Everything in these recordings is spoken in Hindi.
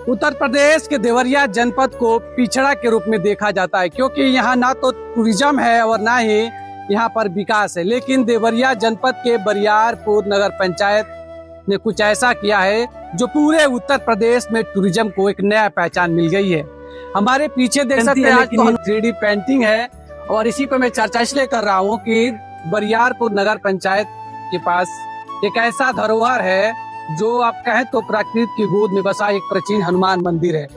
उत्तर प्रदेश के देवरिया जनपद को पिछड़ा के रूप में देखा जाता है, क्योंकि यहाँ ना तो टूरिज्म है और ना ही यहाँ पर विकास है। लेकिन देवरिया जनपद के बरियारपुर नगर पंचायत ने कुछ ऐसा किया है जो पूरे उत्तर प्रदेश में टूरिज्म को एक नया पहचान मिल गई है। हमारे पीछे देख सकते हैं आज तो 3D पेंटिंग है, और इसी पर मैं चर्चा इसलिए कर रहा हूँ कि बरियारपुर नगर पंचायत के पास एक ऐसा धरोहर है जो आप कहें तो प्रकृति की गोद में बसा एक प्राचीन हनुमान मंदिर है।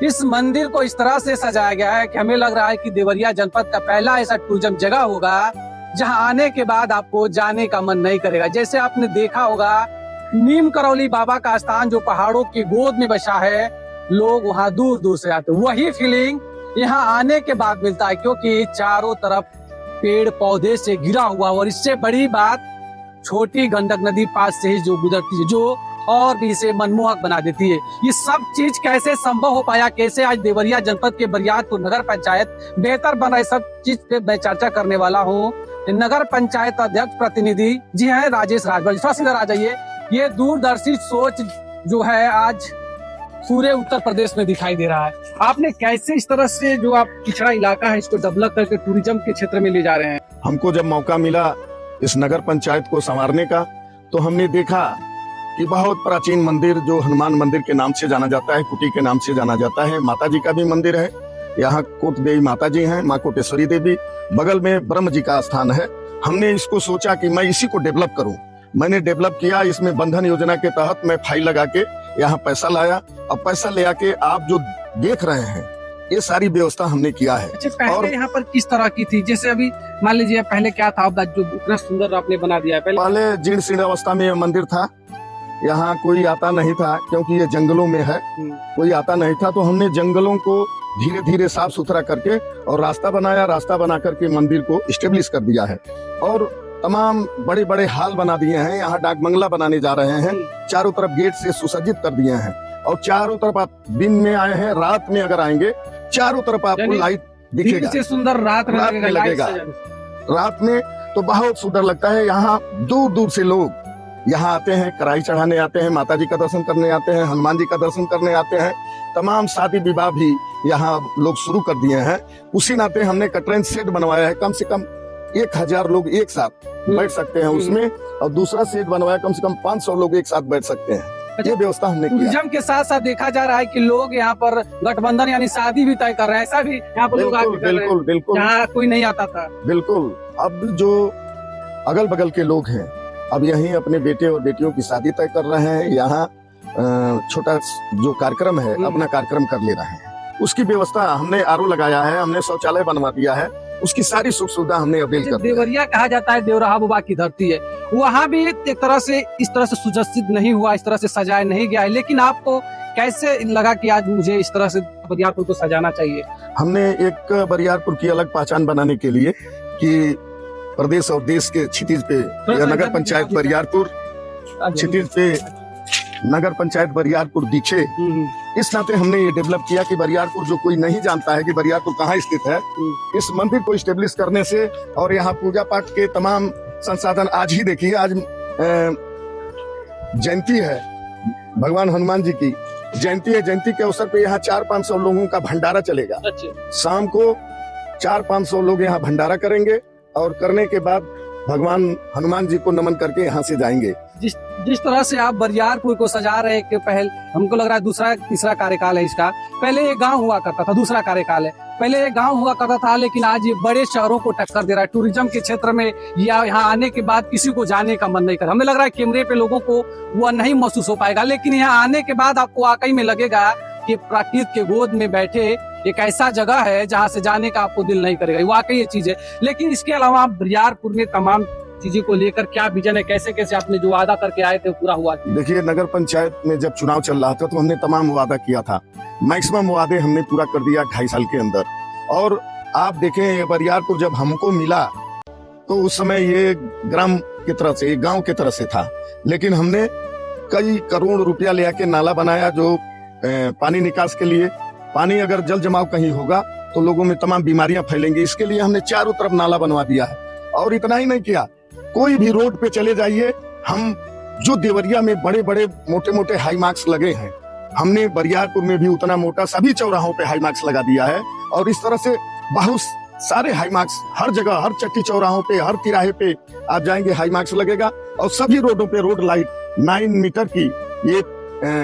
इस मंदिर को इस तरह से सजाया गया है कि हमें लग रहा है कि देवरिया जनपद का पहला ऐसा टूरिज्म जगह होगा जहां आने के बाद आपको जाने का मन नहीं करेगा। जैसे आपने देखा होगा नीम करौली बाबा का स्थान जो पहाड़ों की गोद में बसा है, लोग वहां दूर दूर से आते हैं। वही फीलिंग यहाँ आने के बाद मिलता है, क्योंकि चारों तरफ पेड़ पौधे से घिरा हुआ, और इससे बड़ी बात छोटी गंडक नदी पास से ही जो गुजरती है, जो और भी इसे मनमोहक बना देती है। ये सब चीज कैसे संभव हो पाया, कैसे आज देवरिया जनपद के बरियारपुर नगर पंचायत बेहतर बना, सब चीज पे मैं चर्चा करने वाला हूँ। नगर पंचायत अध्यक्ष प्रतिनिधि जी हैं राजेश राजभर। थोड़ा सीधा आ जाइए। ये दूरदर्शी सोच जो है आज पूरे उत्तर प्रदेश में दिखाई दे रहा है। आपने कैसे इस तरह से जो आप पिछड़ा इलाका है इसको डेवलप करके टूरिज्म के क्षेत्र में ले जा रहे हैं? हमको जब मौका मिला इस नगर पंचायत को संवारने का, तो हमने देखा कि बहुत प्राचीन मंदिर जो हनुमान मंदिर के नाम से जाना जाता है, कुटी के नाम से जाना जाता है, माता जी का भी मंदिर है। यहाँ कोट देवी माता जी हैं, माँ कोटेश्वरी देवी, बगल में ब्रह्म जी का स्थान है। हमने इसको सोचा कि मैं इसी को डेवलप करूं। मैंने डेवलप किया। इसमें बंधन योजना के तहत मैं फाइल लगा के यहाँ पैसा लाया, और पैसा ले आके आप जो देख रहे हैं ये सारी व्यवस्था हमने किया है। अच्छा, पहले यहाँ पर किस तरह की थी? जैसे अभी मान लीजिए पहले क्या था जो इतना सुंदर आपने बना दिया है? पहले जीर्ण शीर्ण अवस्था में यह मंदिर था। यहाँ कोई आता नहीं था, क्योंकि ये जंगलों में है, कोई आता नहीं था। तो हमने जंगलों को धीरे धीरे साफ सुथरा करके और रास्ता बनाया। रास्ता बना करके मंदिर को स्टेब्लिश कर दिया है, और तमाम बड़े बड़े हाल बना दिए हैं। यहाँ डाक बंगला बनाने जा रहे हैं। चारों तरफ गेट से सुसज्जित कर दिए हैं, और चारों तरफ आप दिन में आए हैं, रात में अगर आएंगे चारों तरफ आपको लाइट दिखेगा। से सुंदर रात में लगेगा। रात में तो बहुत सुंदर लगता है। यहाँ दूर दूर से लोग यहाँ आते हैं, कढ़ाई चढ़ाने आते हैं, माता जी का दर्शन करने आते हैं, हनुमान जी का दर्शन करने आते हैं। तमाम शादी विवाह भी यहाँ लोग शुरू कर दिए हैं। उसी नाते हमने कटरेंज सेट बनवाया है। कम से कम 1000 लोग एक साथ बैठ सकते हैं उसमें, और दूसरा सेट बनवाया कम से कम 500 लोग एक साथ बैठ सकते हैं। ये व्यवस्था हमने किया। टूरिज्म के साथ साथ देखा जा रहा है कि लोग यहाँ पर गठबंधन यानी शादी भी तय कर रहे हैं। ऐसा भी यहाँ पर लोग बिल्कुल बिल्कुल यहाँ कोई नहीं आता था। बिल्कुल। अब जो अगल बगल के लोग हैं, अब यहीं अपने बेटे और बेटियों की शादी तय कर रहे हैं। यहाँ छोटा जो कार्यक्रम है अपना कार्यक्रम कर ले रहे हैं। उसकी व्यवस्था हमने आरओ लगाया है, हमने शौचालय बनवा दिया है, उसकी सारी सुख सुविधा हमने अवेल कर दी। देवरिया कहा जाता है देवराहा बाबा की धरती है, वहाँ भी एक तरह से इस तरह से सुसज्जित नहीं हुआ, इस तरह से सजाया नहीं गया है। लेकिन आपको कैसे लगा कि आज मुझे इस तरह से बरियारपुर को सजाना चाहिए? हमने एक बरियारपुर की अलग पहचान बनाने के लिए कि प्रदेश और देश के क्षितिज पे नगर पंचायत बरियारपुर, क्षितिज पे नगर पंचायत बरियारपुर दिखे, इस नाते हमने ये डेवलप किया कि बरियारपुर जो कोई नहीं जानता है कि बरियारपुर कहाँ स्थित है, इस मंदिर को स्टेब्लिश करने से, और यहाँ पूजा पाठ के तमाम संसाधन। आज ही देखिए, आज जयंती है, भगवान हनुमान जी की जयंती है। जयंती के अवसर पे यहाँ 400-500 लोगों का भंडारा चलेगा। शाम को 400-500 लोग यहाँ भंडारा करेंगे, और करने के बाद भगवान हनुमान जी को नमन करके यहाँ से जाएंगे। जिस तरह से आप बरियारपुर को सजा रहे हैं, पहले हमको लग रहा है दूसरा तीसरा कार्यकाल है इसका। पहले ये गांव हुआ करता था, दूसरा कार्यकाल है। पहले ये गांव हुआ करता था, लेकिन आज ये बड़े शहरों को टक्कर दे रहा है टूरिज्म के क्षेत्र में। या यहाँ आने के बाद किसी को जाने का मन नहीं कर। हमें लग रहा है कैमरे पे लोगों को वो नहीं महसूस हो पाएगा, लेकिन यहाँ आने के बाद आपको वाकई में लगेगा कि प्रकृति के गोद में बैठे एक ऐसा जगह है जहाँ से जाने का आपको दिल नहीं करेगा। वाकई ये चीज है। लेकिन इसके अलावा बरियारपुर में तमाम चीजों को लेकर क्या विजन है? कैसे कैसे आपने जो वादा करके आए थे पूरा हुआ? देखिए, नगर पंचायत में जब चुनाव चल रहा था तो हमने तमाम वादा किया था। मैक्सिमम वादे हमने पूरा कर दिया 2.5 साल के अंदर। और आप देखें, ये बरियारपुर जब हमको मिला तो उस समय ये ग्राम की तरह से, गांव की तरह से था, लेकिन हमने कई करोड़ रुपया ले आके नाला बनाया जो पानी निकास के लिए। पानी अगर जल जमाव कहीं होगा तो लोगों में तमाम बीमारियां फैलेंगी। इसके लिए हमने चारों तरफ नाला बनवा दिया है। और इतना ही नहीं किया, कोई भी रोड पे चले जाइए, हम जो देवरिया में बड़े बड़े मोटे मोटे हाई मार्क्स लगे हैं, हमने बरियारपुर में भी उतना मोटा सभी चौराहों पे हाई मार्क्स लगा दिया है। और इस तरह से बहुत सारे हाई मार्क्स हर जगह, हर चट्टी चौराहों पे, हर तिराहे पे आप जाएंगे हाई मार्क्स लगेगा। और सभी रोडों पे रोड लाइट 9 मीटर की ये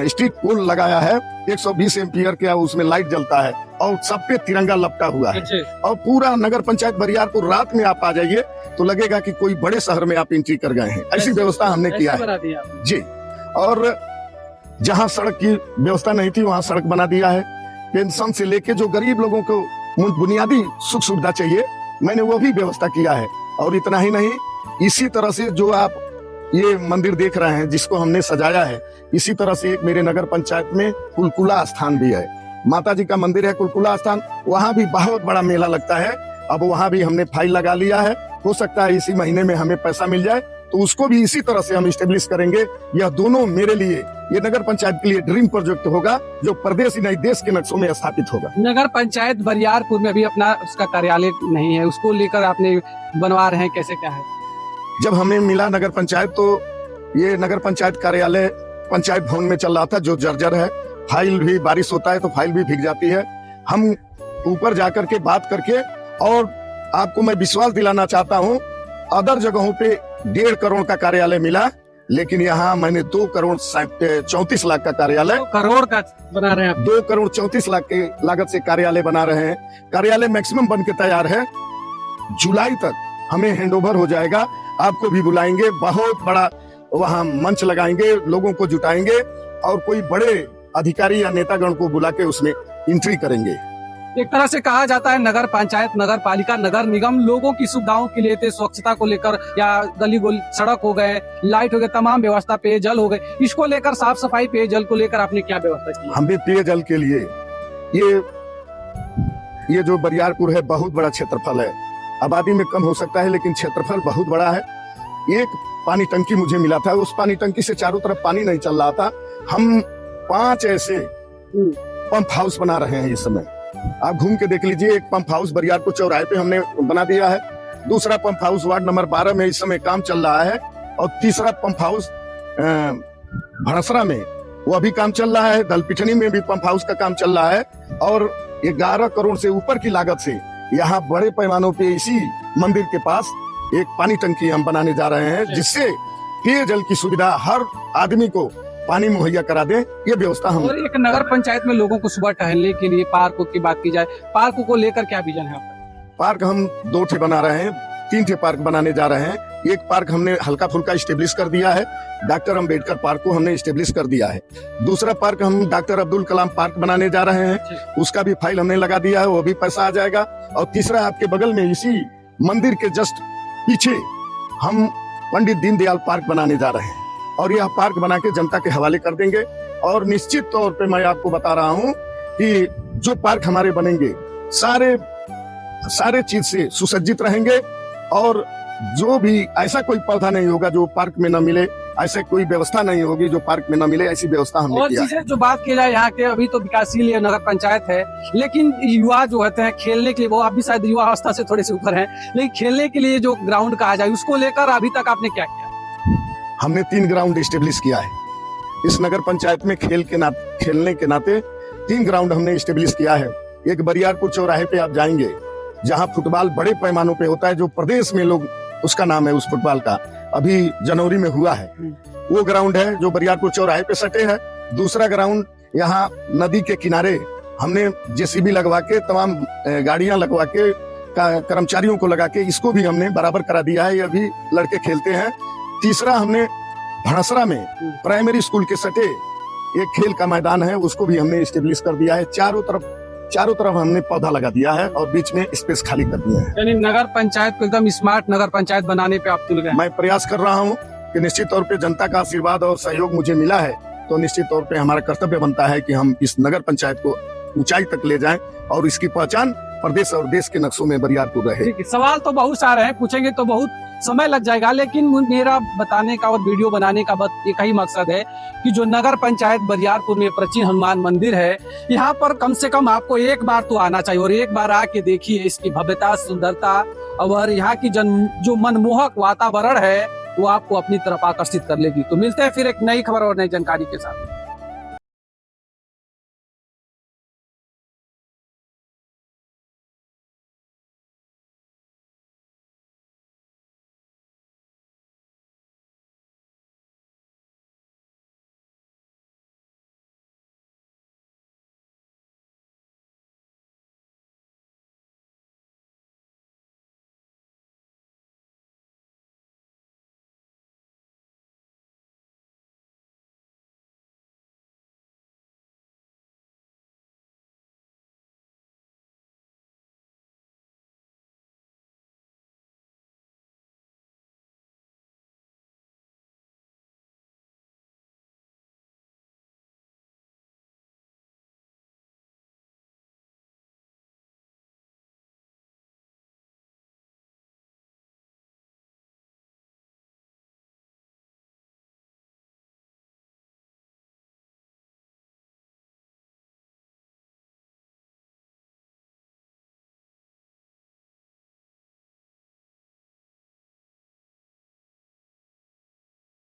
स्ट्रीट पोल लगाया है, 120 एम्पियर का उसमें लाइट जलता है और सब पे तिरंगा लपटा हुआ है। और पूरा नगर पंचायत बरियारपुर रात में आप आ जाइए तो लगेगा कि कोई बड़े शहर में आप एंट्री कर गए हैं। ऐसी व्यवस्था हमने किया है जी। और जहाँ सड़क की व्यवस्था नहीं थी वहाँ सड़क बना दिया है। पेंशन से लेके जो गरीब लोगों को बुनियादी सुख सुविधा चाहिए मैंने वो भी व्यवस्था किया है। और इतना ही नहीं, इसी तरह से जो आप ये मंदिर देख रहे हैं जिसको हमने सजाया है, इसी तरह से एक मेरे नगर पंचायत में कुलकुला स्थान भी है। माता जी का मंदिर है कुलकुला स्थान, वहाँ भी बहुत बड़ा मेला लगता है। अब वहाँ भी हमने फाइल लगा लिया है, हो सकता है इसी महीने में हमें पैसा मिल जाए तो उसको भी इसी तरह से हम स्टेब्लिश करेंगे। यह दोनों मेरे लिए, ये नगर पंचायत के लिए ड्रीम प्रोजेक्ट होगा जो प्रदेश ही नहीं देश के नक्शों में स्थापित होगा। नगर पंचायत बरियारपुर में अभी अपना उसका कार्यालय नहीं है, उसको लेकर आपने बनवा रहे हैं, कैसे क्या है? जब हमें मिला नगर पंचायत तो ये नगर पंचायत कार्यालय पंचायत भवन में चल रहा था जो जर्जर है। फाइल भी, बारिश होता है तो फाइल भी भीग जाती है। हम ऊपर जाकर के बात करके, और आपको मैं विश्वास दिलाना चाहता हूँ, अदर जगहों पे 1.5 करोड़ का कार्यालय मिला, लेकिन यहाँ मैंने 2 करोड़ 34 लाख का कार्यालय, 2 करोड़ का बना रहे हैं। 2 करोड़ 34 लाख के लागत से कार्यालय बना रहे हैं। कार्यालय मैक्सिमम बन के तैयार है, जुलाई तक हमें हैंडओवर हो जाएगा। आपको भी बुलाएंगे, बहुत बड़ा वहाँ मंच लगाएंगे, लोगों को जुटाएंगे और कोई बड़े अधिकारी या नेतागण को बुला के उसमें एंट्री करेंगे। एक तरह से कहा जाता है नगर पंचायत, नगर पालिका, नगर निगम लोगों की सुविधाओं के लिए, स्वच्छता को लेकर या गली गोली सड़क हो गए, लाइट हो गए, तमाम व्यवस्था, पेयजल हो गए, इसको लेकर साफ सफाई पेयजल को लेकर आपने क्या व्यवस्था की? हमने पेयजल के लिए ये जो बरियारपुर है बहुत बड़ा क्षेत्रफल है, आबादी में कम हो सकता है लेकिन क्षेत्रफल बहुत बड़ा है। एक पानी टंकी मुझे मिला था, उस पानी टंकी से चारों तरफ पानी नहीं चल रहा था। हम 5 ऐसे पंप हाउस बना रहे हैं इस समय, आप घूम के देख लीजिए। एक पंप हाउस बरियारपुर चौराहे पे हमने बना दिया है, दूसरा पंप हाउस वार्ड नंबर 12 में इस समय काम चल रहा है, और तीसरा पंप हाउस भड़सरा में वो अभी काम चल रहा है। दलपिठनी में भी पंप हाउस का काम चल रहा है। और 11 करोड़ से ऊपर की लागत से यहाँ बड़े पैमानों पे इसी मंदिर के पास एक पानी टंकी हम बनाने जा रहे हैं, जिससे पेयजल की सुविधा हर आदमी को पानी मुहैया करा दें, ये व्यवस्था हम। और एक नगर पंचायत में लोगों को सुबह टहलने के लिए पार्कों की बात की जाए, पार्कों को लेकर क्या विजन है आपका? पार्क हम 2 ठे बना रहे हैं, 3 ठे पार्क बनाने जा रहे हैं। एक पार्क हमने हल्का फुल्का स्टेब्लिश कर दिया है, डॉक्टर अम्बेडकर पार्क को हमने स्टेब्लिश कर दिया है। दूसरा पार्क हम डॉक्टर अब्दुल कलाम पार्क बनाने जा रहे हैं, उसका भी फाइल हमने लगा दिया है, वो भी पैसा आ जाएगा। और तीसरा आपके बगल में इसी मंदिर के जस्ट पीछे हम पंडित दीनदयाल पार्क बनाने जा रहे हैं, और यह पार्क बना के जनता के हवाले कर देंगे। और निश्चित तौर पे मैं आपको बता रहा हूँ कि जो पार्क हमारे बनेंगे सारे चीज से सुसज्जित रहेंगे, और जो भी ऐसा कोई पौधा नहीं होगा जो पार्क में न मिले, ऐसे कोई व्यवस्था नहीं होगी जो पार्क में न मिले, ऐसी व्यवस्था हमने और किया है। चीजें जो बात की जाए यहाँ के, अभी तो विकासशील ये नगर पंचायत है, लेकिन युवा जो होते हैं खेलने के लिए, वो आप भी शायद युवा अवस्था से थोड़े से ऊपर हैं, लेकिन खेलने के लिए जो ग्राउंड कहा जाए उसको लेकर अभी तक आपने क्या किया? हमने 3 ग्राउंड स्टेब्लिश किया है इस नगर पंचायत में। खेलने के नाते 3 ग्राउंड हमने स्टेब्लिश किया है। एक बरियारपुर चौराहे पे आप जाएंगे जहां फुटबॉल बड़े पैमानों पे होता है, जो प्रदेश में लोग, उसका नाम है उस फुटबॉल का, अभी जनवरी में हुआ है, वो ग्राउंड है जो बरियारपुर चौराहे पे सटे है। दूसरा ग्राउंड यहाँ नदी के किनारे हमने जेसीबी लगवा के, तमाम गाड़ियां लगवा के, कर्मचारियों को लगा के इसको भी हमने बराबर करा दिया है, ये अभी लड़के खेलते हैं। तीसरा हमने भड़सरा में प्राइमरी स्कूल के सटे एक खेल का मैदान है, उसको भी हमने स्टेब्लिश कर दिया है। चारों तरफ हमने पौधा लगा दिया है और बीच में स्पेस खाली कर दिया है। यानी नगर पंचायत को एकदम स्मार्ट नगर पंचायत बनाने पे आप तुल गए। मैं प्रयास कर रहा हूँ कि निश्चित तौर पे जनता का आशीर्वाद और सहयोग मुझे मिला है, तो निश्चित तौर पे हमारा कर्तव्य बनता है कि हम इस नगर पंचायत को ऊंचाई तक ले जाएं और इसकी पहचान प्रदेश और देश के नक्शों में बरियारपुर रहे। सवाल तो बहुत सारे हैं, पूछेंगे तो बहुत समय लग जाएगा, लेकिन मेरा बताने का और वीडियो बनाने का बस एक ही मकसद है कि जो नगर पंचायत बरियारपुर में प्राचीन हनुमान मंदिर है, यहाँ पर कम से कम आपको एक बार तो आना चाहिए और एक बार आके देखिए इसकी भव्यता, सुंदरता और यहाँ की जो मनमोहक वातावरण है वो आपको अपनी तरफ आकर्षित कर लेगी। तो मिलते हैं फिर एक नई खबर और नई जानकारी के साथ।